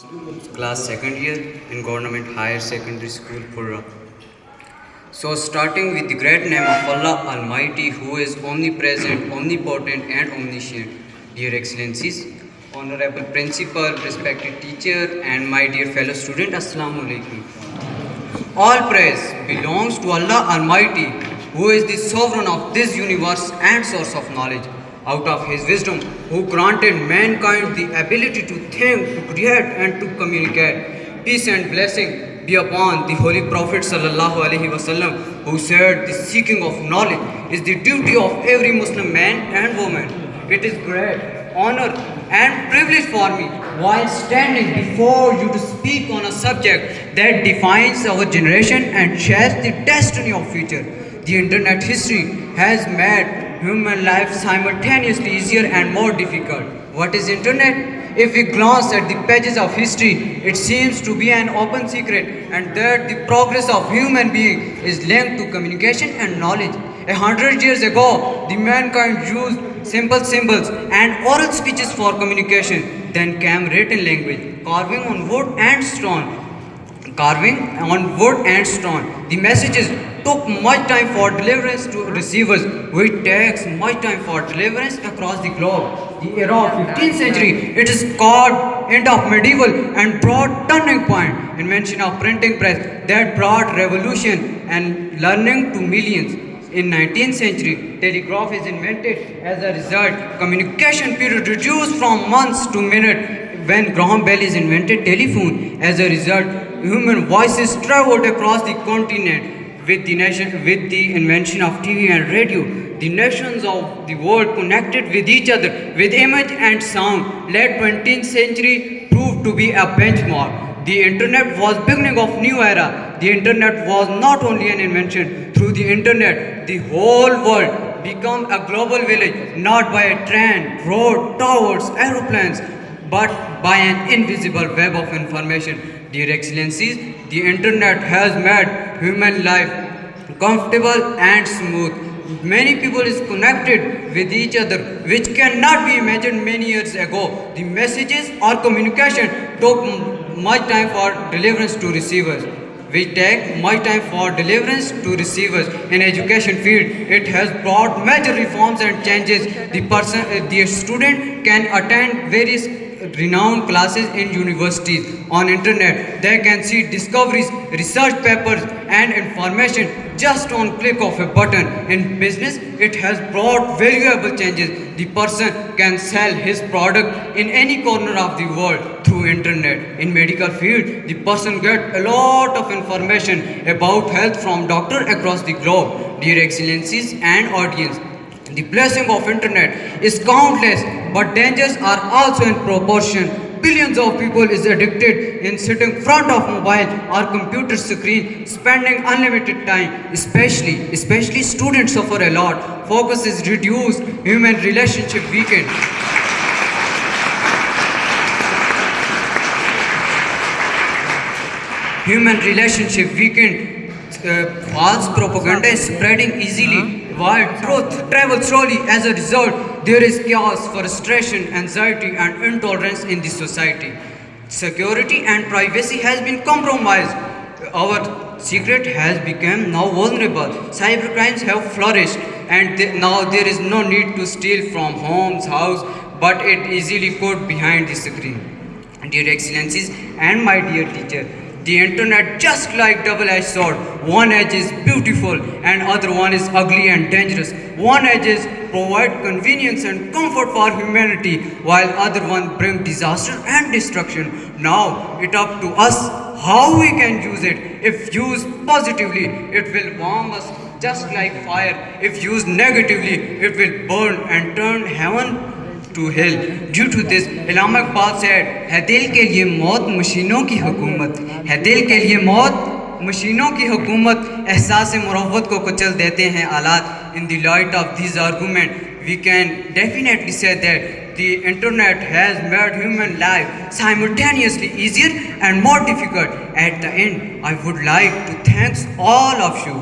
class second year in Government Higher Secondary School, Purra. So, starting with the great name of Allah Almighty, who is omnipresent, omnipotent, and omniscient. Dear Excellencies, Honorable Principal, respected teacher, and my dear fellow student, Assalamu Alaikum. All praise belongs to Allah Almighty, who is the sovereign of this universe and source of knowledge. Out of His wisdom, who granted mankind the ability to think, to create, and to communicate. Peace and blessing be upon the Holy Prophet Sallallahu Alaihi Wasallam, who said, "The seeking of knowledge is the duty of every Muslim man and woman." It is great honor and privilege for me, while standing before you, to speak on a subject that defines our generation and shapes the destiny of future. The internet history has made human life simultaneously easier and more difficult. What is internet? If we glance at the pages of history, it seems to be an open secret, and that the progress of human being is linked to communication and knowledge. 100 years ago, the mankind used simple symbols and oral speeches for communication. Then came written language, carving on wood and stone. The messages took much time for deliverance to receivers, which takes much time for deliverance across the globe. The era of 15th century, it is called end of medieval and brought turning point. Invention of printing press that brought revolution and learning to millions. In 19th century, telegraph is invented. As a result, communication period reduced from months to minutes. When Graham Bell is invented telephone, as a result, human voices traveled across the continent. With the invention of TV and radio, the nations of the world connected with each other with image and sound. Late 20th century proved to be a benchmark. The internet was beginning of new era. The internet was not only an invention. Through the internet, the whole world became a global village, not by a train, road, towers, aeroplanes, but by an invisible web of information. Dear Excellencies, the internet has made human life comfortable and smooth. Many people is connected with each other, which cannot be imagined many years ago. The messages or communication took much time for deliverance to receivers. We take much time for deliverance to receivers. In education field, it has brought major reforms and changes. The student can attend various renowned classes in universities. On internet, they can see discoveries, research papers, and information just on click of a button. In business, it has brought valuable changes. The person can sell his product in any corner of the world through internet. In medical field, the person get a lot of information about health from doctor across the globe. Dear Excellencies and audience, the blessing of internet is countless, but dangers are also in proportion. Billions of people is addicted in sitting front of mobile or computer screen, spending unlimited time. Especially students suffer a lot. Focus is reduced, human relationship weakened. False propaganda is spreading easily, while truth travels slowly. As a result, there is chaos, frustration, anxiety, and intolerance in the society. Security and privacy has been compromised. Our secret has become now vulnerable. Cybercrimes have flourished, and now there is no need to steal from house, but it easily put behind the screen. Dear Excellencies and my dear teacher, the internet just like double-edged sword. One edge is beautiful and other one is ugly and dangerous. One edge is provide convenience and comfort for humanity, while other one bring disaster and destruction. Now it up to us how we can use it. If used positively, it will warm us just like fire. If used negatively, it will burn and turn heaven to hell. Due to this, Allama Iqbal said, "है दिल के लिए मौत मशीनों की हुकूमत, है दिल के लिए मौत मशीनों की हुकूमत, एहसास मुरव्वत को कुचल देते हैं आलात." In the light of this argument, we can definitely say that the internet has made human life simultaneously easier and more difficult. At the end, I would like to thank all of you.